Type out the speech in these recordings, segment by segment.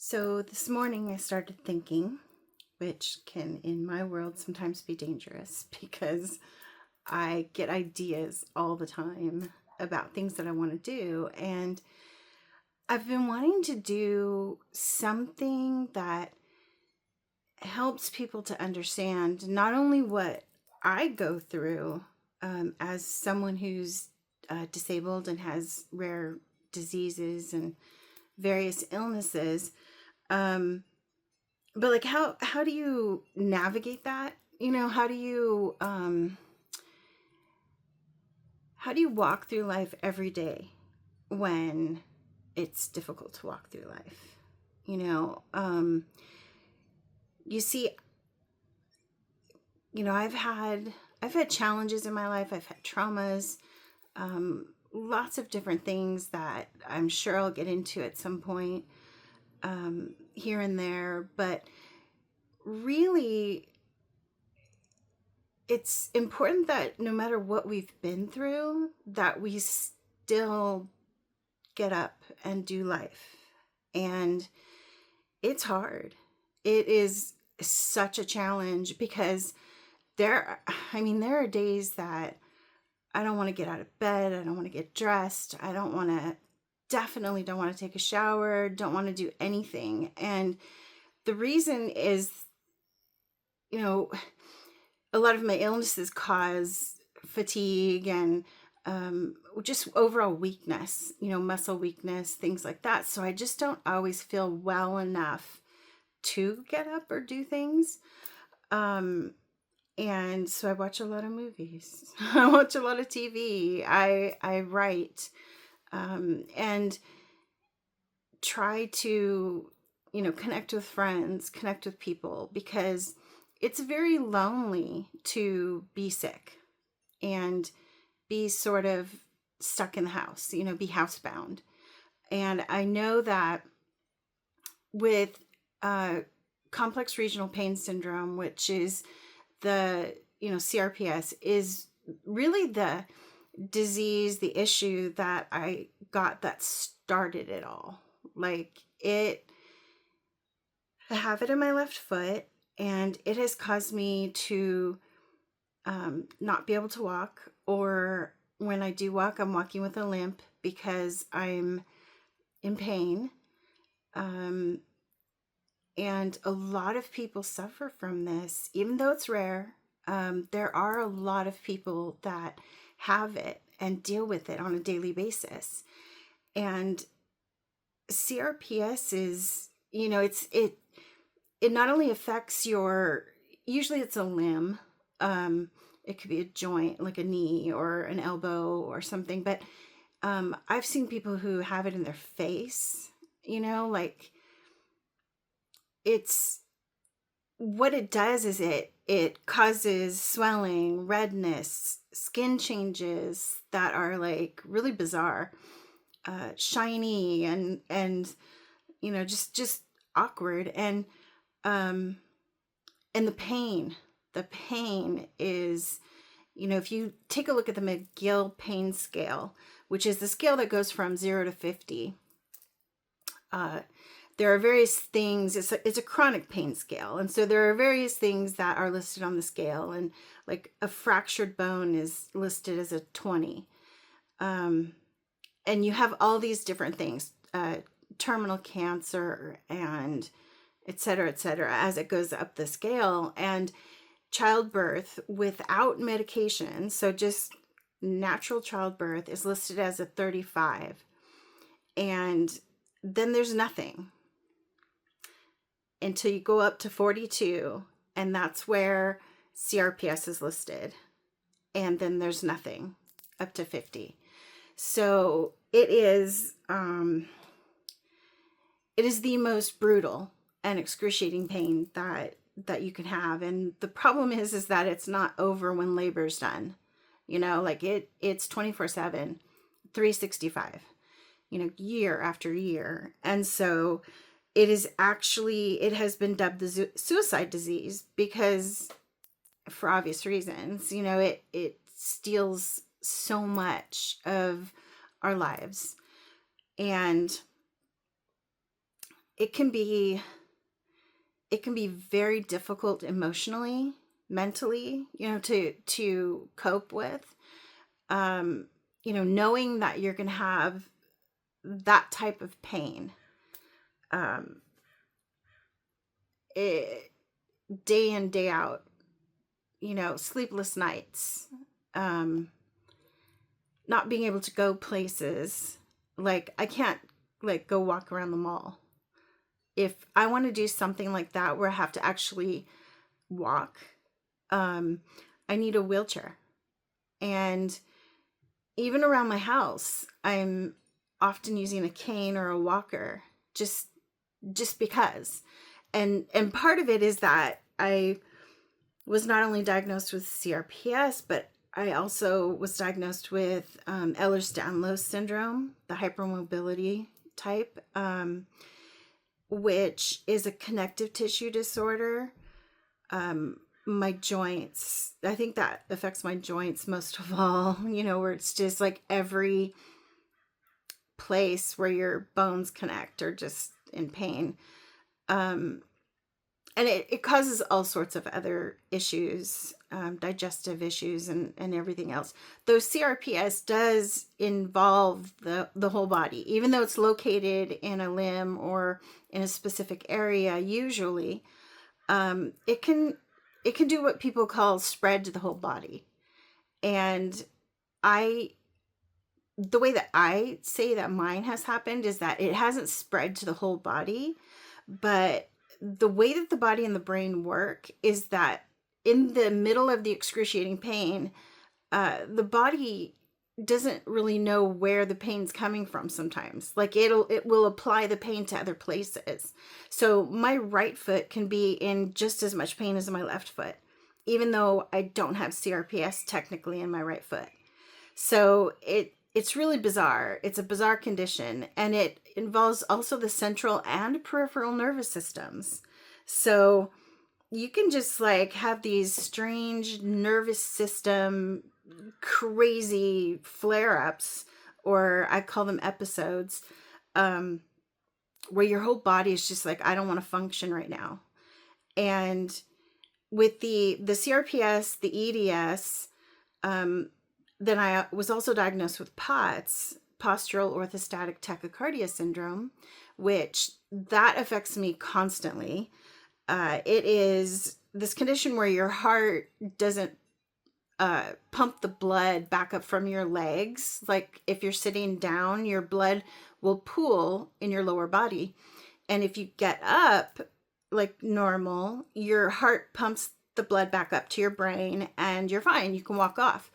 So this morning I started thinking, which can in my world sometimes be dangerous because I get ideas all the time about things that I want to do. And I've been wanting to do something that helps people to understand not only what I go through as someone who's disabled and has rare diseases and various illnesses, um, but like how do you navigate that? How do you walk through life every day when it's difficult to walk through life? You know, you see, I've had challenges in my life. I've had traumas, lots of different things that I'm sure I'll get into at some point, here and there. But really, it's important that no matter what we've been through, that we still get up and do life. And it's hard. It is such a challenge because there are days that I don't want to get out of bed. I don't want to get dressed. Definitely don't want to take a shower, don't want to do anything. And the reason is, you know, a lot of my illnesses cause fatigue and just overall weakness, muscle weakness, things like that. So I just don't always feel well enough to get up or do things. And so I watch a lot of movies. I watch a lot of TV. I write, and try to, connect with friends, connect with people, because it's very lonely to be sick and be sort of stuck in the house, be housebound. And I know that with complex regional pain syndrome, which is the, CRPS, is really the disease, the issue that I got that started it all. Like I have it in my left foot, and it has caused me to not be able to walk, or when I do walk, I'm walking with a limp because I'm in pain. And a lot of people suffer from this, even though it's rare. There are a lot of people that have it and deal with it on a daily basis. And CRPS is, it not only affects usually it's a limb. It could be a joint, like a knee or an elbow or something. But I've seen people who have it in their face, like it's what it does is it causes swelling, redness, skin changes that are like really bizarre, shiny and just awkward. And the pain is, if you take a look at the McGill pain scale, which is the scale that goes from 0 to 50, there are various things. It's a chronic pain scale. And so there are various things that are listed on the scale. And like a fractured bone is listed as a 20. And you have all these different things, terminal cancer and et cetera, as it goes up the scale. And childbirth without medication, so just natural childbirth, is listed as a 35. And then there's nothing until you go up to 42, and that's where CRPS is listed. And then there's nothing up to 50. So it is the most brutal and excruciating pain that you can have. And the problem is that it's not over when labor's done. Like it's 24/7, 365, year after year. And so it has been dubbed the suicide disease because, for obvious reasons, it steals so much of our lives. And it can be very difficult emotionally, mentally, to cope with. Knowing that you're going to have that type of pain, um, it, day in, day out, sleepless nights, um, not being able to go places. Like, I can't like go walk around the mall. If I want to do something like that where I have to actually walk, I need a wheelchair. And even around my house, I'm often using a cane or a walker, just because. And part of it is that I was not only diagnosed with CRPS, but I also was diagnosed with Ehlers-Danlos syndrome, the hypermobility type, which is a connective tissue disorder. My joints, I think that affects my joints most of all, where it's just like every place where your bones connect are just in pain. And it causes all sorts of other issues, digestive issues and everything else. Though CRPS does involve the whole body, even though it's located in a limb or in a specific area, usually, it can do what people call spread to the whole body. And the way that I say that mine has happened is that it hasn't spread to the whole body, but the way that the body and the brain work is that in the middle of the excruciating pain, the body doesn't really know where the pain's coming from sometimes. Like it will apply the pain to other places. So my right foot can be in just as much pain as my left foot, even though I don't have CRPS technically in my right foot. So it's really bizarre. It's a bizarre condition, and it involves also the central and peripheral nervous systems. So you can just like have these strange nervous system crazy flare-ups, or I call them episodes, where your whole body is just like, I don't want to function right now. And with the CRPS, the EDS, then I was also diagnosed with POTS, postural orthostatic tachycardia syndrome, which that affects me constantly. It is this condition where your heart doesn't pump the blood back up from your legs. Like if you're sitting down, your blood will pool in your lower body. And if you get up like normal, your heart pumps the blood back up to your brain and you're fine. You can walk off.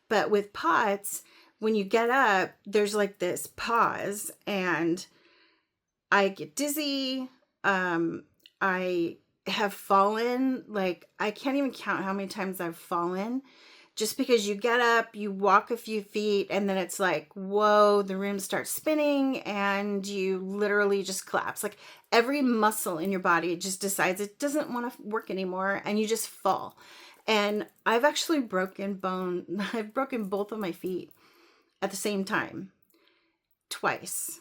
But with POTS, when you get up, there's like this pause and I get dizzy. I have fallen. Like I can't even count how many times I've fallen, just because you get up, you walk a few feet, and then it's like, whoa, the room starts spinning and you literally just collapse. Like every muscle in your body just decides it doesn't want to work anymore and you just fall. And I've actually I've broken both of my feet at the same time, twice.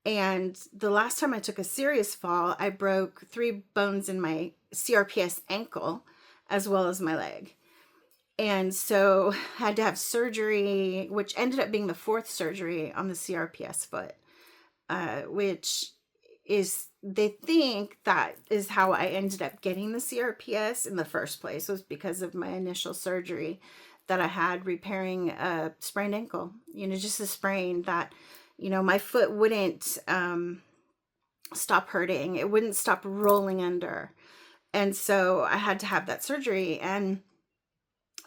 And the last time I took a serious fall, I broke 3 bones in my CRPS ankle as well as my leg. And so I had to have surgery, which ended up being the 4th surgery on the CRPS foot, which is, they think that is how I ended up getting the CRPS in the first place, was because of my initial surgery that I had repairing a sprained ankle, just a sprain that, my foot wouldn't stop hurting. It wouldn't stop rolling under. And so I had to have that surgery, and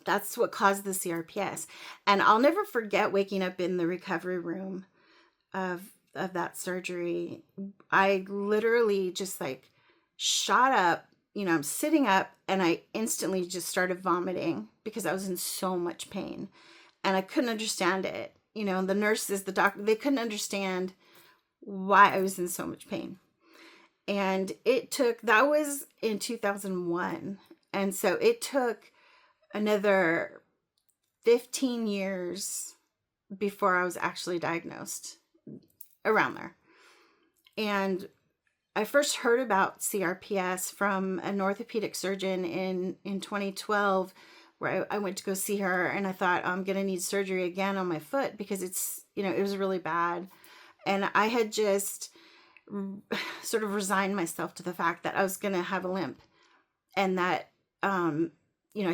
that's what caused the CRPS. And I'll never forget waking up in the recovery room of that surgery. I literally just like shot up, I'm sitting up and I instantly just started vomiting because I was in so much pain and I couldn't understand it. The nurses, the doctor, they couldn't understand why I was in so much pain. And that was in 2001. And so it took another 15 years before I was actually diagnosed, around there. And I first heard about CRPS from an orthopedic surgeon in 2012, where I went to go see her, and I thought, I'm going to need surgery again on my foot because it's, it was really bad. And I had just sort of resigned myself to the fact that I was going to have a limp, and that, I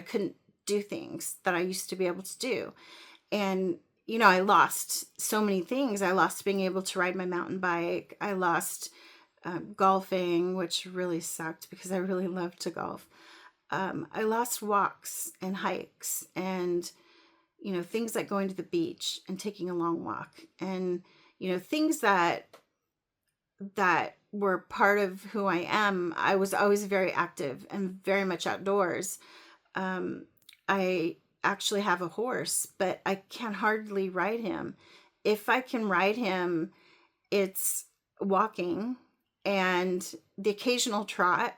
couldn't do things that I used to be able to do. And, I lost so many things. I lost being able to ride my mountain bike. I lost golfing, which really sucked because I really loved to golf. I lost walks and hikes and, things like going to the beach and taking a long walk and, things that were part of who I am. I was always very active and very much outdoors. I actually have a horse, but I can hardly ride him. If I can ride him, it's walking and the occasional trot.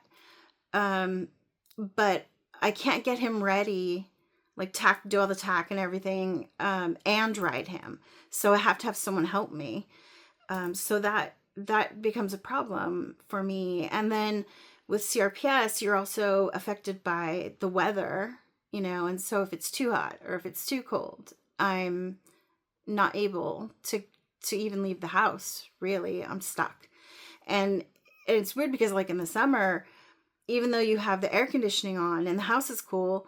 But I can't get him ready, like do all the tack and everything, and ride him. So I have to have someone help me. So that becomes a problem for me. And then with CRPS, you're also affected by the weather, and so if it's too hot or if it's too cold, I'm not able to even leave the house. Really, I'm stuck. And it's weird because like in the summer, even though you have the air conditioning on and the house is cool,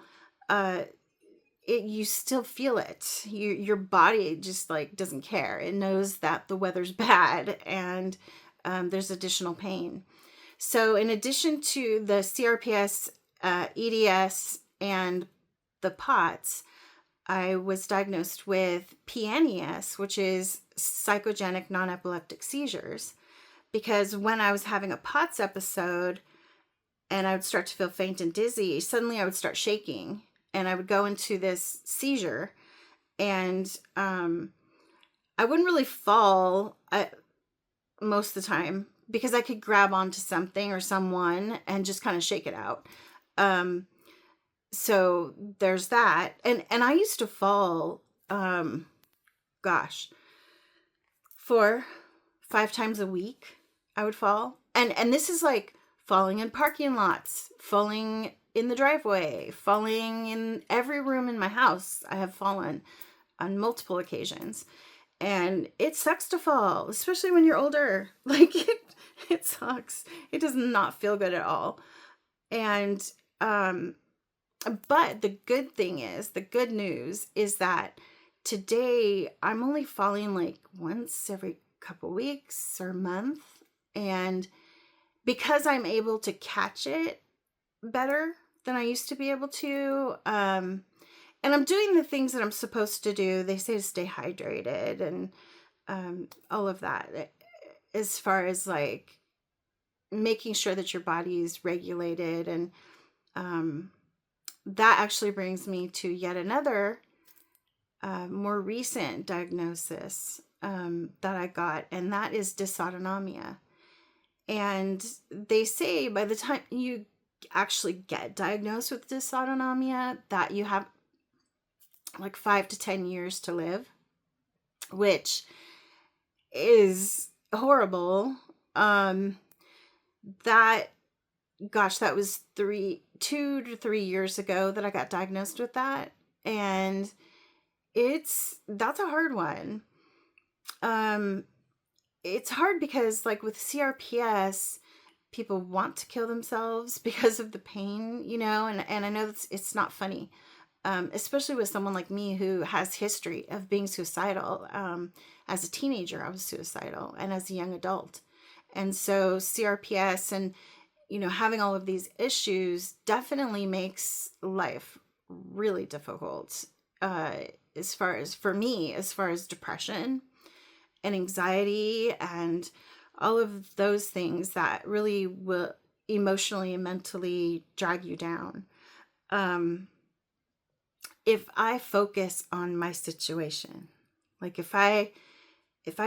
you still feel it. Your body just like doesn't care. It knows that the weather's bad and there's additional pain. So in addition to the CRPS, EDS, and the POTS, I was diagnosed with PNES, which is psychogenic non-epileptic seizures. Because when I was having a POTS episode and I would start to feel faint and dizzy, suddenly I would start shaking and I would go into this seizure, and I wouldn't really fall most of the time because I could grab onto something or someone and just kind of shake it out. So there's that. And I used to fall, 4-5 times a week I would fall. And this is like falling in parking lots, falling in the driveway, falling in every room in my house. I have fallen on multiple occasions. And it sucks to fall, especially when you're older. Like it sucks. It does not feel good at all. And but the good news is that today I'm only falling like once every couple weeks or month. And because I'm able to catch it better than I used to be able to, and I'm doing the things that I'm supposed to do. They say to stay hydrated and all of that, as far as like making sure that your body is regulated. And that actually brings me to yet another more recent diagnosis that I got, and that is dysautonomia. And they say by the time you actually get diagnosed with dysautonomia that you have like 5 to 10 years to live, which is horrible. That was 2 to 3 years ago that I got diagnosed with that. And that's a hard one. It's hard because like with CRPS, people want to kill themselves because of the pain, and I know it's not funny. Especially with someone like me who has history of being suicidal. As a teenager, I was suicidal, and as a young adult. And so CRPS and, having all of these issues definitely makes life really difficult. As far as depression and anxiety and all of those things that really will emotionally and mentally drag you down. If I focus on my situation, like if I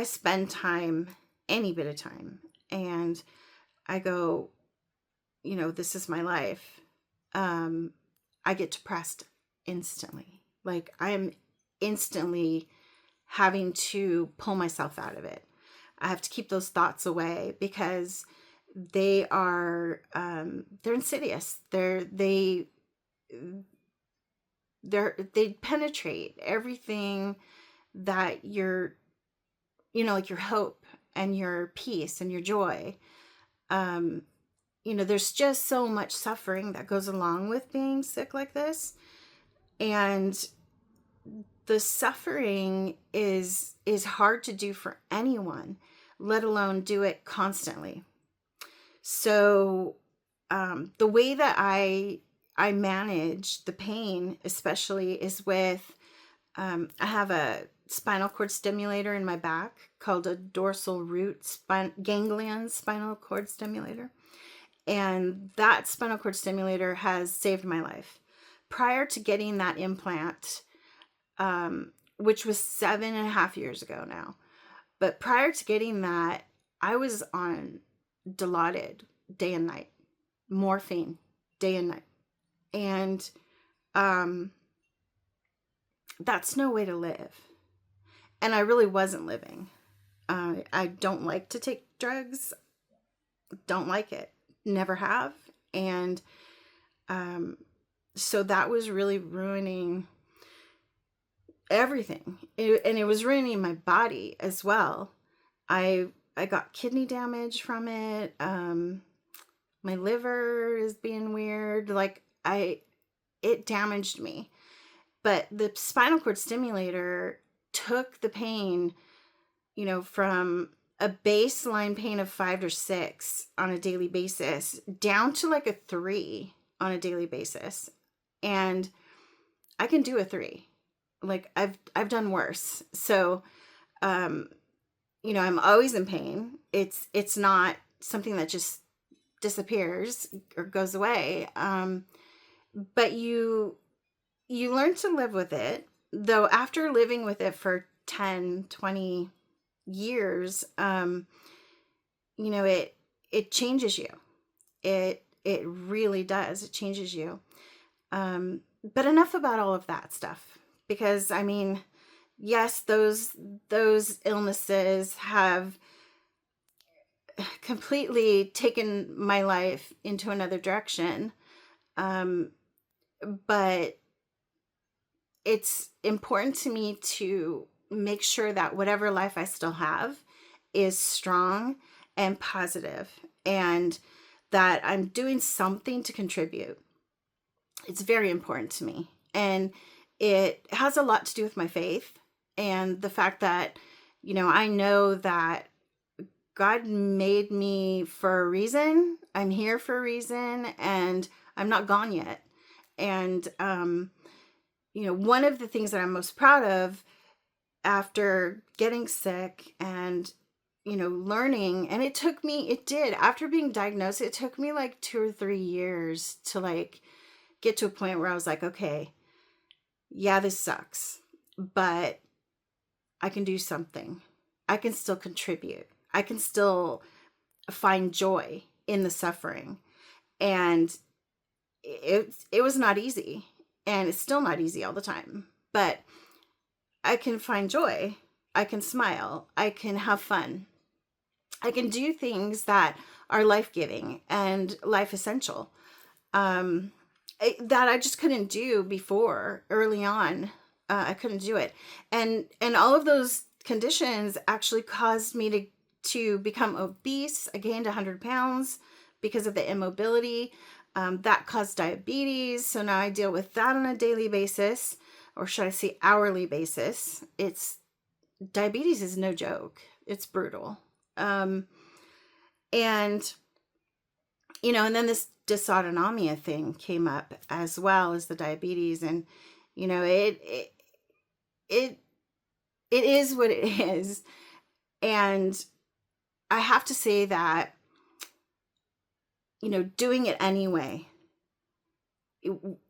spend time, any bit of time, and I go, this is my life, I get depressed instantly. Like I'm instantly having to pull myself out of it. I have to keep those thoughts away because They are they're insidious. They penetrate everything that like your hope and your peace and your joy. um there's just so much suffering that goes along with being sick like this, and the suffering is hard to do for anyone, let alone do it constantly. So the way that I manage the pain, especially, is with I have a spinal cord stimulator in my back called a dorsal root ganglion spinal cord stimulator. And that spinal cord stimulator has saved my life. Prior to getting that implant, which was 7.5 years ago now, but prior to getting that, I was on Dilaudid day and night, morphine day and night. And that's no way to live. And I really wasn't living. I don't like to take drugs. Don't like it. Never have. And so that was really ruining everything. And it was ruining my body as well. I got kidney damage from it. My liver is being weird. Like it damaged me. But the spinal cord stimulator took the pain, from a baseline pain of 5 or 6 on a daily basis down to like a 3 on a daily basis. And I can do a 3. Like I've done worse. So, I'm always in pain. It's not something that just disappears or goes away. But you learn to live with it, though after living with it for 10, 20 years, it changes you. It really does. It changes you. But enough about all of that stuff, because yes, those illnesses have completely taken my life into another direction. But it's important to me to make sure that whatever life I still have is strong and positive, and that I'm doing something to contribute. It's very important to me. And it has a lot to do with my faith and the fact that, I know that God made me for a reason. I'm here for a reason, and I'm not gone yet. And, one of the things that I'm most proud of after getting sick and, learning, and after being diagnosed, it took me like 2 or 3 years to like get to a point where I was like, okay, yeah, this sucks, but I can do something. I can still contribute. I can still find joy in the suffering. And it was not easy, and it's still not easy all the time, but I can find joy. I can smile. I can have fun. I can do things that are life-giving and life essential, that I just couldn't do before. Early on, I couldn't do it. And all of those conditions actually caused me to become obese. I gained 100 pounds because of the immobility. That caused diabetes. So now I deal with that on a daily basis, or should I say hourly basis. Diabetes is no joke. It's brutal. And then this dysautonomia thing came up as well as the diabetes. And, it is what it is. And I have to say that, doing it anyway,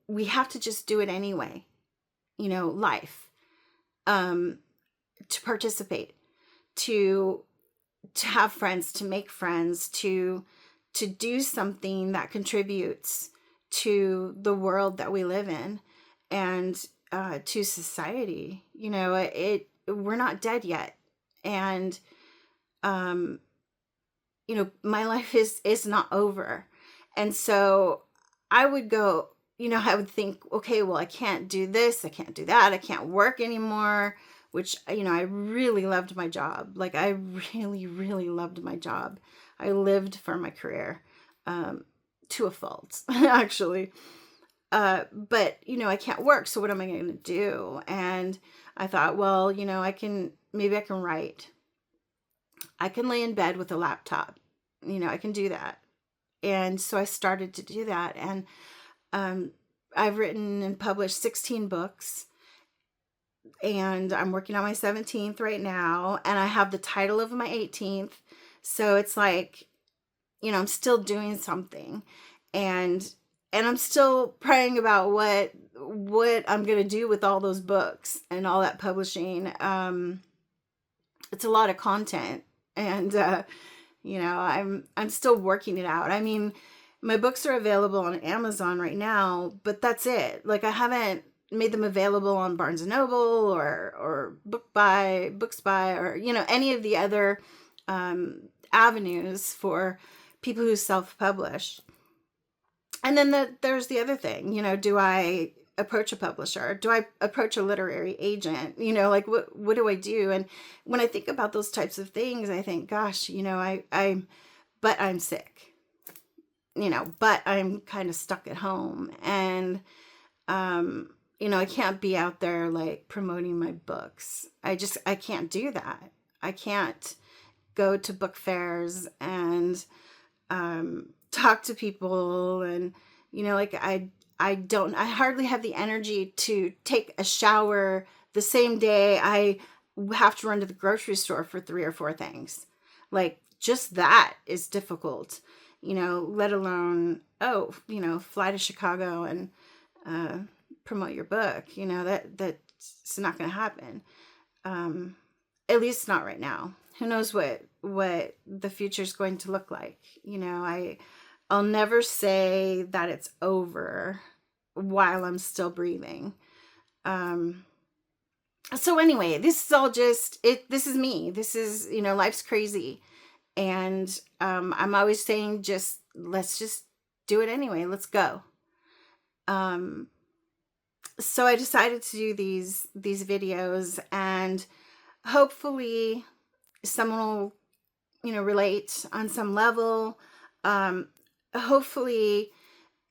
we have to just do it anyway, life, to participate, to have friends, to make friends, to do something that contributes to the world that we live in, and to society. We're not dead yet. And my life is not over. And so I would go, I would think, okay, well, I can't do this, I can't do that, I can't work anymore, which, I really loved my job. Like, I really, really loved my job. I lived for my career, to a fault, actually. But, I can't work, so what am I going to do? And I thought, well, maybe I can write. I can lay in bed with a laptop. I can do that. And so I started to do that. And I've written and published 16 books. And I'm working on my 17th right now. And I have the title of my 18th. So it's like, I'm still doing something. And I'm still praying about what I'm going to do with all those books and all that publishing. It's a lot of content. And I'm still working it out. I mean, my books are available on Amazon right now, but that's it. Like, I haven't made them available on Barnes and Noble or Books by, or any of the other avenues for people who self-publish. And then there's the other thing. Do I approach a publisher? Do I approach a literary agent? Like, what do I do? And when I think about those types of things, I think, gosh, but I'm sick, but I'm kind of stuck at home. And, I can't be out there like promoting my books. I can't do that. I can't go to book fairs and, talk to people. And, like, I hardly have the energy to take a shower the same day I have to run to the grocery store for 3 or 4 things. Like, just that is difficult, let alone, fly to Chicago and promote your book. That's not going to happen. At least not right now. Who knows what the future is going to look like? I'll never say that it's over while I'm still breathing. So anyway, this is all just it. This is me. This is, life's crazy. And I'm always saying, let's just do it anyway. Let's go. So I decided to do these videos, and hopefully someone will, relate on some level. Hopefully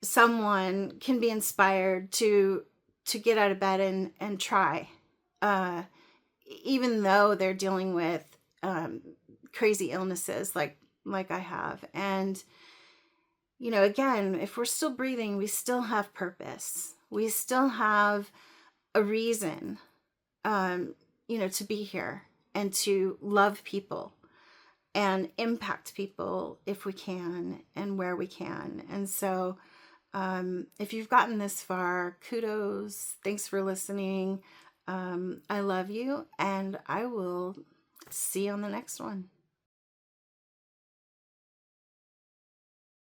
someone can be inspired to get out of bed and try, even though they're dealing with crazy illnesses like I have. And again, if we're still breathing, we still have purpose. We still have a reason, to be here and to love people and impact people if we can and where we can. And so if you've gotten this far, kudos. Thanks for listening. I love you, and I will see you on the next one.